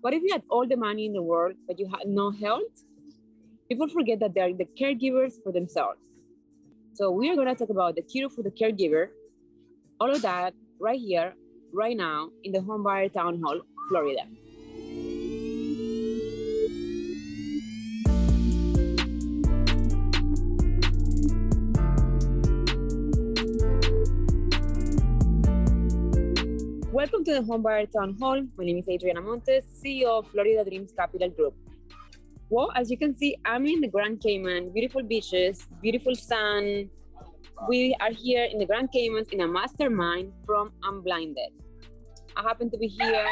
What if you had all the money in the world, but you had no health? People forget that they're the caregivers for themselves. So we are going to talk about the cure for the caregiver, all of that right here, right now, in the Homebuyer Town Hall, Florida. Welcome to the Homebuyer Town Hall. My name is Adriana Montes, CEO of Florida Dreams Capital Group. Well, as you can see, I'm in the Grand Cayman, beautiful beaches, beautiful sun. We are here in the Grand Caymans in a mastermind from Unblinded. I happen to be here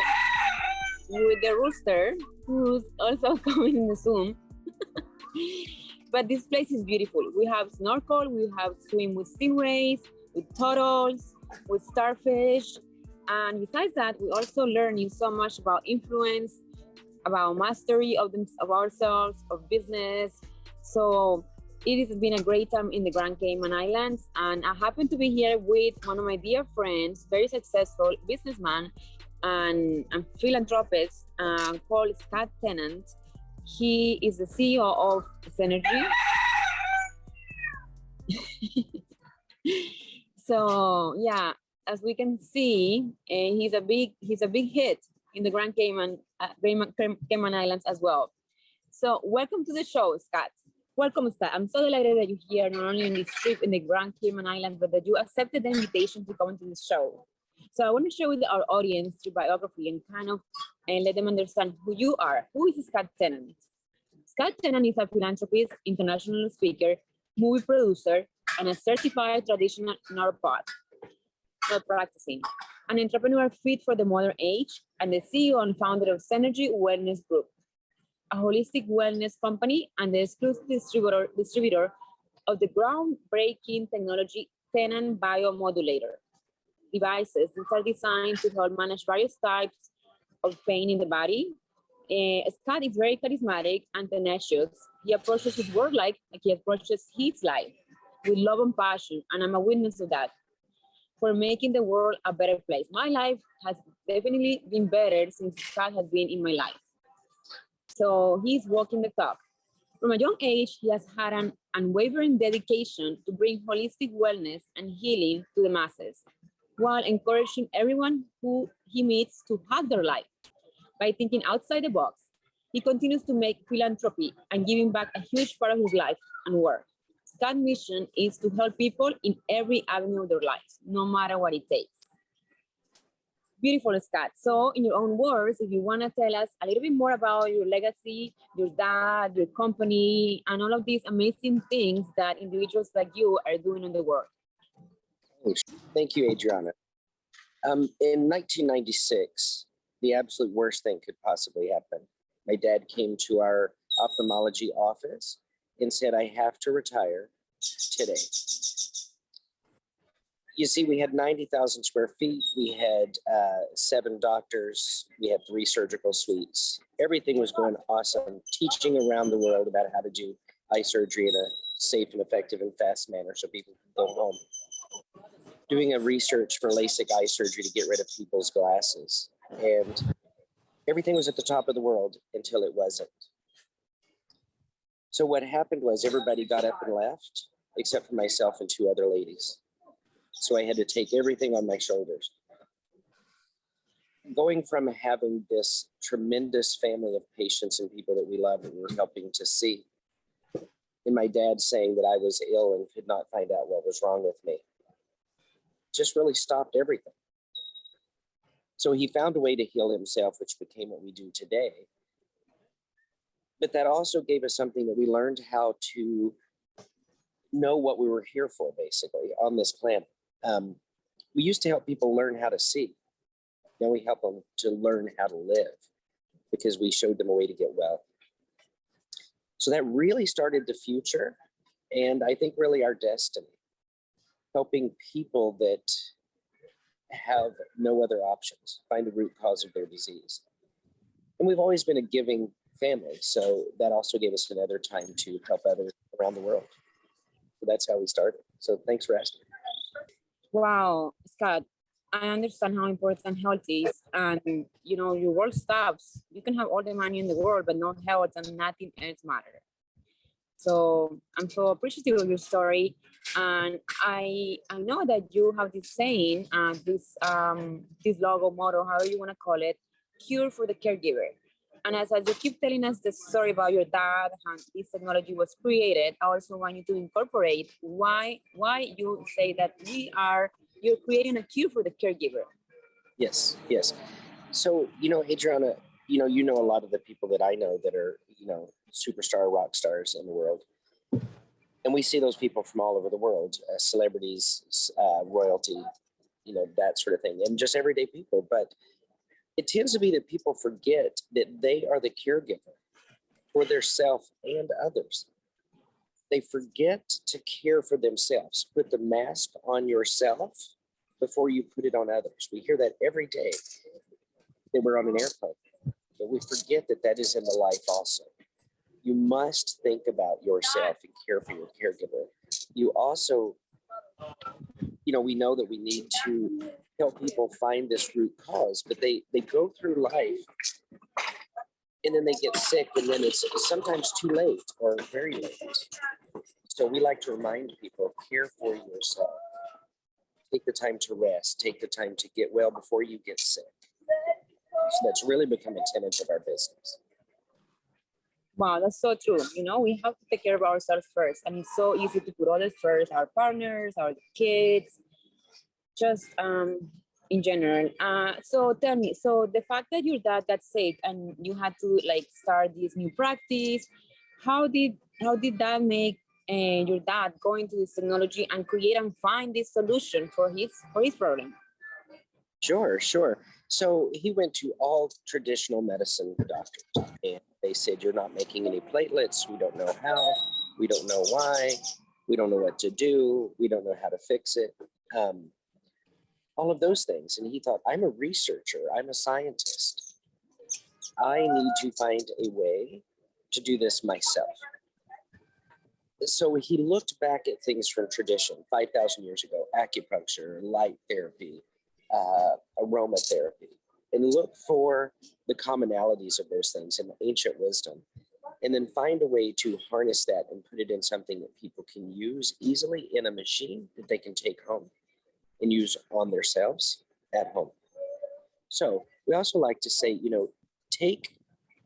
with the rooster, who's also coming in the Zoom. But this place is beautiful. We have snorkel, we have swim with stingrays, with turtles, with starfish. And besides that, we also learning so much about influence, about mastery of ourselves, of business. So it has been a great time in the Grand Cayman Islands. And I happen to be here with one of my dear friends, very successful businessman and philanthropist called Scott Tennant. He is the CEO of Senergy. So yeah, as we can see, he's a big hit in the Grand Cayman Islands as well. So welcome to the show, Scott. Welcome, Scott. I'm so delighted that you're here, not only on this trip in the Grand Cayman Islands, but that you accepted the invitation to come into the show. So I want to share with our audience your biography and kind of let them understand who you are. Who is Scott Tennant? Scott Tennant is a philanthropist, international speaker, movie producer, and a certified traditional naturopath. Not practicing, an entrepreneur fit for the modern age, and the CEO and founder of Senergy Wellness Group, a holistic wellness company and the exclusive distributor of the groundbreaking technology Tenant Biomodulator devices that are designed to help manage various types of pain in the body. Scott is very charismatic and tenacious. He approaches his work like he approaches his life, with love and passion, and I'm a witness of that, for making the world a better place. My life has definitely been better since Scott has been in my life. So he's walking the talk. From a young age, he has had an unwavering dedication to bring holistic wellness and healing to the masses, while encouraging everyone who he meets to hack their life. By thinking outside the box, he continues to make philanthropy and giving back a huge part of his life and work. Scott's mission is to help people in every avenue of their lives, no matter what it takes. Beautiful, Scott. So in your own words, if you want to tell us a little bit more about your legacy, your dad, your company, and all of these amazing things that individuals like you are doing in the world. Thank you, Adriana. In 1996, the absolute worst thing could possibly happen. My dad came to our ophthalmology office and said, I have to retire today. You see, we had 90,000 square feet. We had 7 doctors. We had 3 surgical suites. Everything was going awesome. Teaching around the world about how to do eye surgery in a safe and effective and fast manner so people can go home. Doing a research for LASIK eye surgery to get rid of people's glasses. And everything was at the top of the world until it wasn't. So what happened was everybody got up and left, except for myself and 2 other ladies. So I had to take everything on my shoulders. Going from having this tremendous family of patients and people that we love and we're helping to see, and my dad saying that I was ill and could not find out what was wrong with me, just really stopped everything. So he found a way to heal himself, which became what we do today. But that also gave us something that we learned how to know what we were here for, basically, on this planet. We used to help people learn how to see. Now we help them to learn how to live because we showed them a way to get well. So that really started the future, and I think really our destiny, helping people that have no other options, find the root cause of their disease. And we've always been a giving family, so that also gave us another time to help others around the world. So that's how we started. So thanks for asking. Wow, Scott, I understand how important health is, and you know, your world stops. You can have all the money in the world, but no health and nothing else matters. So I'm so appreciative of your story, and I know that you have this saying, this logo motto, however you want to call it, cure for the caregiver. And as you keep telling us the story about your dad and this technology was created, I also want you to incorporate why you say that you're creating a cure for the caregiver. Yes, yes. So, Adriana, you know a lot of the people that I know that are, superstar rock stars in the world. And we see those people from all over the world, celebrities, royalty, that sort of thing, and just everyday people. But it tends to be that people forget that they are the caregiver for their self and others. They forget to care for themselves. Put the mask on yourself before you put it on others. We hear that every day that we're on an airplane, but we forget that that is in the life also. You must think about yourself and care for your caregiver. You also, we know that we need to help people find this root cause, but they go through life and then they get sick, and then it's sometimes too late or very late. So we like to remind people, care for yourself. Take the time to rest. Take the time to get well before you get sick. So that's really become a tenet of our business. Wow, that's so true. We have to take care of ourselves first. And it's so easy to put others first, our partners, our kids, just in general. So tell me, so the fact that your dad got sick and you had to start this new practice, how did that make your dad go into this technology and create and find this solution for his problem? Sure. So he went to all traditional medicine doctors, and they said, you're not making any platelets. We don't know how. We don't know why. We don't know what to do. We don't know how to fix it. All of those things. And he thought, I'm a researcher. I'm a scientist. I need to find a way to do this myself. So he looked back at things from tradition, 5,000 years ago, acupuncture, light therapy, aromatherapy, and look for the commonalities of those things in ancient wisdom, and then find a way to harness that and put it in something that people can use easily in a machine that they can take home and use on themselves at home. So we also like to say,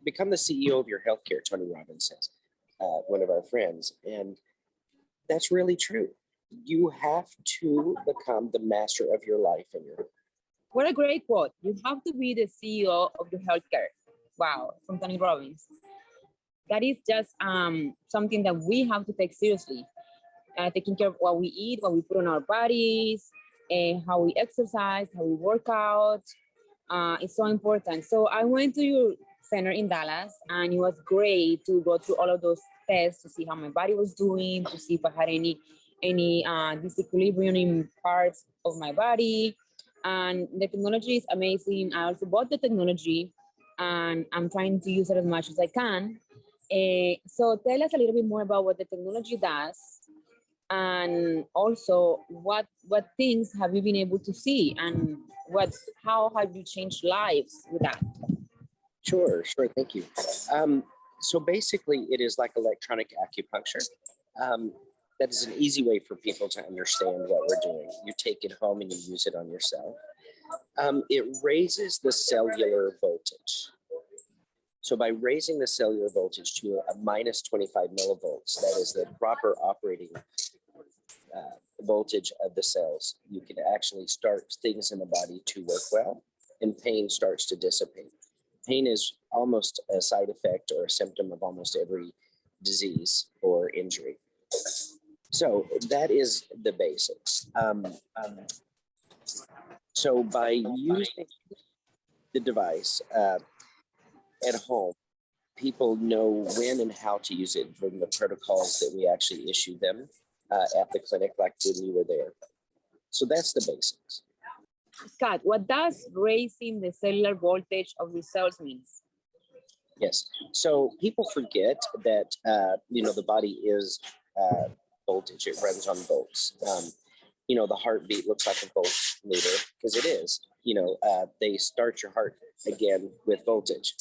become the CEO of your healthcare, Tony Robbins says, one of our friends. And that's really true. You have to become the master of your life and your. What a great quote. You have to be the CEO of your healthcare. Wow, from Tony Robbins. That is just something that we have to take seriously. Taking care of what we eat, what we put on our bodies, how we exercise, how we work out. It's so important. So I went to your center in Dallas, and it was great to go through all of those tests to see how my body was doing, to see if I had any disequilibrium in parts of my body. And the technology is amazing. I also bought the technology, and I'm trying to use it as much as I can. So tell us a little bit more about what the technology does, and also what things have you been able to see, and how have you changed lives with that? Sure, thank you. So basically it is like electronic acupuncture. That is an easy way for people to understand what we're doing. You take it home and you use it on yourself. It raises the cellular voltage. So by raising the cellular voltage to a minus 25 millivolts, that is the proper operating voltage of the cells, you can actually start things in the body to work well, and pain starts to dissipate. Pain is almost a side effect or a symptom of almost every disease or injury. So that is the basics. So by using the device at home, people know when and how to use it from the protocols that we actually issue them at the clinic, like when you were there. So that's the basics. Scott, what does raising the cellular voltage of the cells means? Yes. So people forget that, the body is voltage. It runs on volts. the heartbeat looks like a voltmeter, because it is. They start your heart again with voltage.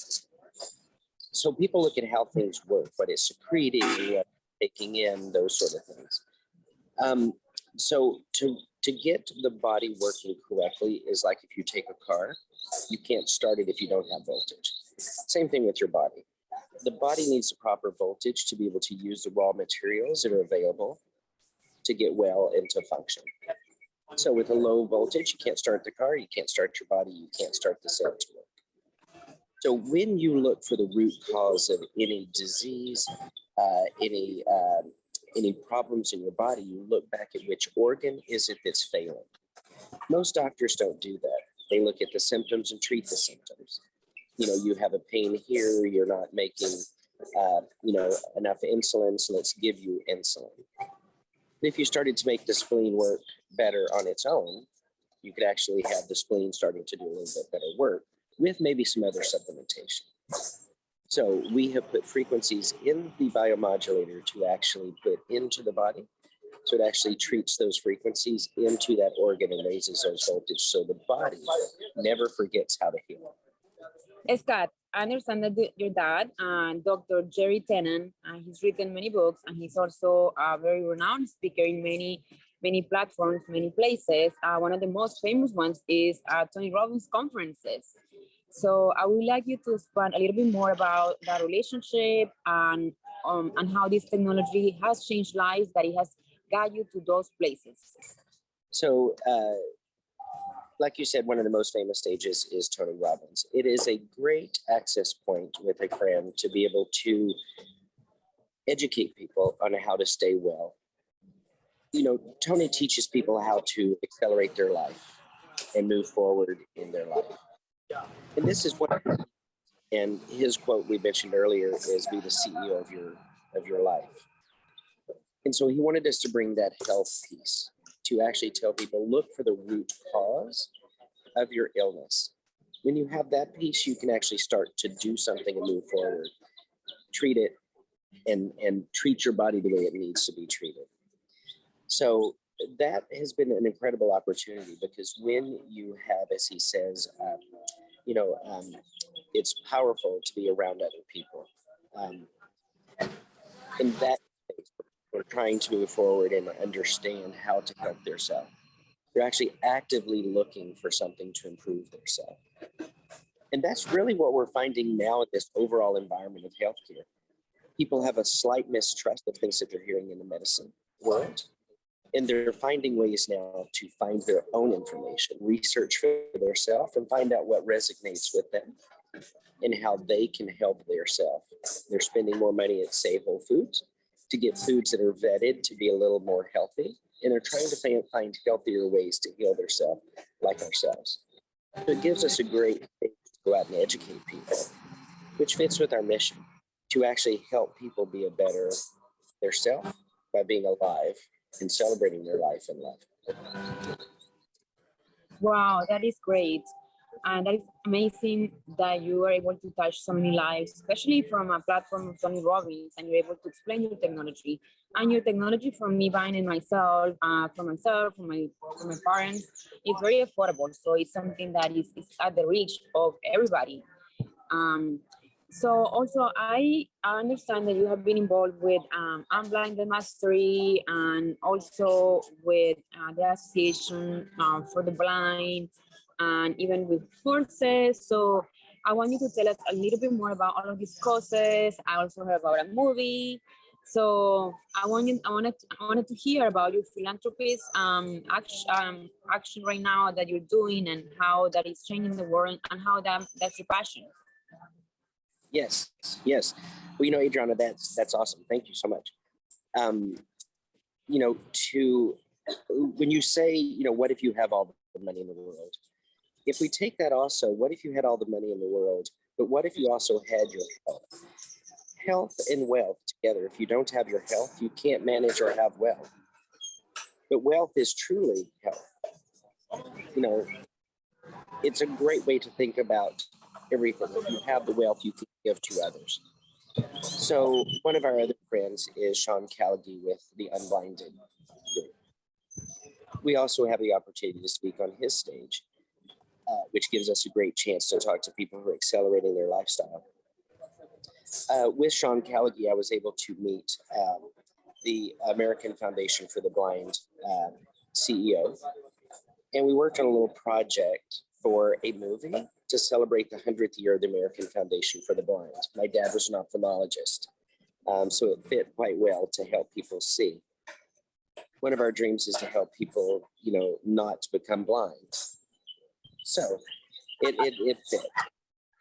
So people look at how things work, what it's secreting, what it's taking in, those sort of things. So to get the body working correctly is like if you take a car, you can't start it if you don't have voltage. Same thing with your body. The body needs the proper voltage to be able to use the raw materials that are available to get well and to function. So with a low voltage, you can't start the car, you can't start your body, you can't start the cell to work. So when you look for the root cause of any disease, any problems in your body, you look back at which organ is it that's failing. Most doctors don't do that. They look at the symptoms and treat the symptoms. You have a pain here, you're not making, enough insulin, so let's give you insulin. If you started to make the spleen work better on its own, you could actually have the spleen starting to do a little bit better work with maybe some other supplementation. So we have put frequencies in the biomodulator to actually put into the body. So it actually treats those frequencies into that organ and raises those voltage, so the body never forgets how to heal. Scott, I understand that your dad, Dr. Jerry Tennant, he's written many books, and he's also a very renowned speaker in many platforms, many places. One of the most famous ones is Tony Robbins conferences. So I would like you to expand a little bit more about that relationship and how this technology has changed lives, that it has got you to those places. So, like you said, one of the most famous stages is Tony Robbins. It is a great access point with a friend to be able to educate people on how to stay well. Tony teaches people how to accelerate their life and move forward in their life. And this is what, and his quote we mentioned earlier is be the CEO of your life. And so he wanted us to bring that health piece to actually tell people, look for the root cause of your illness. When you have that piece, you can actually start to do something and move forward, treat it, and treat your body the way it needs to be treated. So that has been an incredible opportunity, because when you have, as he says, it's powerful to be around other people. In that case, we're trying to move forward and understand how to help their self. They're actually actively looking for something to improve their self. And that's really what we're finding now in this overall environment of healthcare. People have a slight mistrust of things that they're hearing in the medicine world. And they're finding ways now to find their own information, research for themselves, and find out what resonates with them and how they can help themselves. They're spending more money at, say, Whole Foods to get foods that are vetted to be a little more healthy. And they're trying to find healthier ways to heal themselves, like ourselves. So it gives us a great thing to go out and educate people, which fits with our mission to actually help people be a better themselves by being alive and celebrating their life and love. Wow, that is great. And that is amazing that you are able to touch so many lives, especially from a platform of Tony Robbins, and you're able to explain your technology. And your technology, from me buying it myself, from my parents, is very affordable. So it's something that is at the reach of everybody. So also, I understand that you have been involved with Unblinded Mastery, and also with the Association for the Blind, and even with courses. So I want you to tell us a little bit more about all of these courses. I also heard about a movie. So I wanted to hear about your philanthropist action right now that you're doing, and how that is changing the world, and how that's your passion. Yes. Well, Adriana, that's awesome. Thank you so much. When you say, what if you have all the money in the world? If we take that also, what if you had all the money in the world, but what if you also had your health? Health and wealth together. If you don't have your health, you can't manage or have wealth. But wealth is truly health. It's a great way to think about everything. If you have the wealth, you can give to others. So one of our other friends is Sean Callaghy with the Unblinded Group. We also have the opportunity to speak on his stage, which gives us a great chance to talk to people who are accelerating their lifestyle. With Sean Callaghy, I was able to meet the American Foundation for the Blind CEO, and we worked on a little project for a movie to celebrate the 100th year of the American Foundation for the Blind. My dad was an ophthalmologist, so it fit quite well to help people see. One of our dreams is to help people, not become blind. So it fit.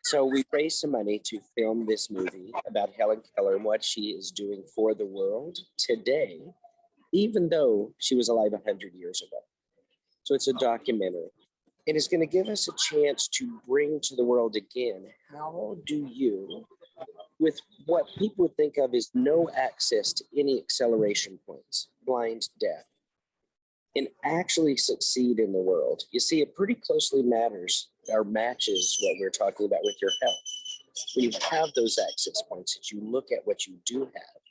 So we raised some money to film this movie about Helen Keller and what she is doing for the world today, even though she was alive 100 years ago. So it's a documentary. And it's going to give us a chance to bring to the world again, how do you, with what people would think of as no access to any acceleration points, blind, deaf, and actually succeed in the world? You see, it pretty closely matches what we're talking about with your health. When you have those access points, that you look at what you do have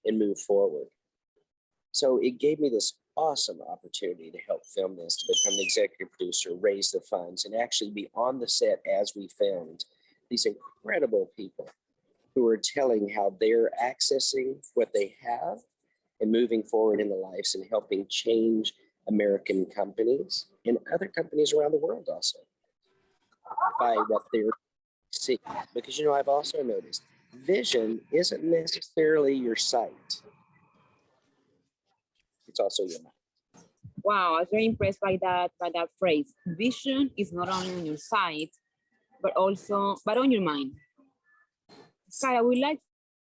and move forward. So it gave me this awesome opportunity to help film this, to become the executive producer, raise the funds, and actually be on the set as we filmed these incredible people who are telling how they're accessing what they have and moving forward in their lives and helping change American companies and other companies around the world also by what they're seeing. Because, I've also noticed vision isn't necessarily your sight. It's also your mind. Wow, I was very impressed by that phrase. Vision is not only on your sight, but on your mind. Scott, I would like to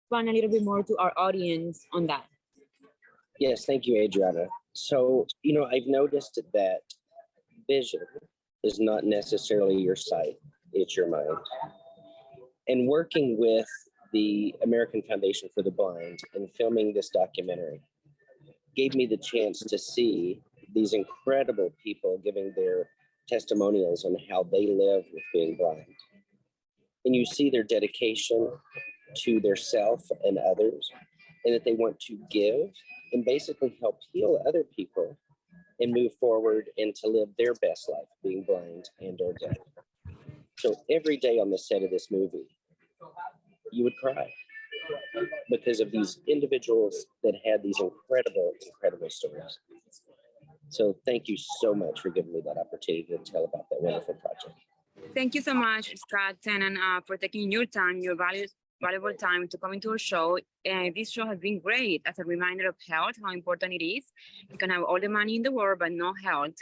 expand a little bit more to our audience on that. Yes, thank you, Adriana. So, I've noticed that vision is not necessarily your sight, it's your mind. And working with the American Foundation for the Blind and filming this documentary gave me the chance to see these incredible people giving their testimonials on how they live with being blind. And you see their dedication to their self and others, and that they want to give and basically help heal other people and move forward and to live their best life, being blind and or deaf. So every day on the set of this movie, you would cry because of these individuals that had these incredible, incredible stories. So thank you so much for giving me that opportunity to tell about that wonderful project. Thank you so much, Scott Tennant, for taking your time, your valuable time to come into our show. This show has been great as a reminder of health, how important it is. You can have all the money in the world, but no health.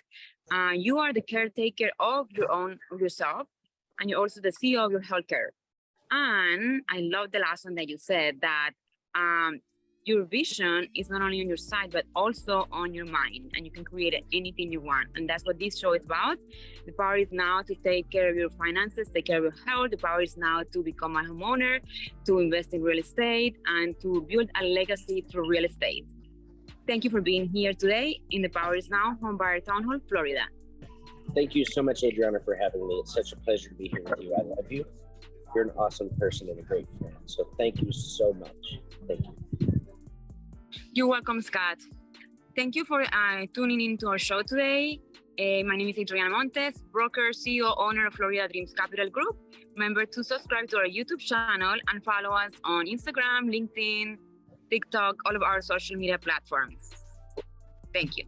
You are the caretaker of yourself, and you're also the CEO of your healthcare. And I love the last one that you said, that your vision is not only on your side, but also on your mind, and you can create anything you want. And that's what this show is about. The power is now to take care of your finances, take care of your health. The power is now to become a homeowner, to invest in real estate, and to build a legacy through real estate. Thank you for being here today in The Power is Now, Homebuyer Town Hall, Florida. Thank you so much, Adriana, for having me. It's such a pleasure to be here with you. I love you. You're an awesome person and a great friend. So thank you so much. Thank you. You're welcome, Scott. Thank you for tuning into our show today. My name is Adriana Montes, broker, CEO, owner of Florida Dreams Capital Group. Remember to subscribe to our YouTube channel and follow us on Instagram, LinkedIn, TikTok, all of our social media platforms. Thank you.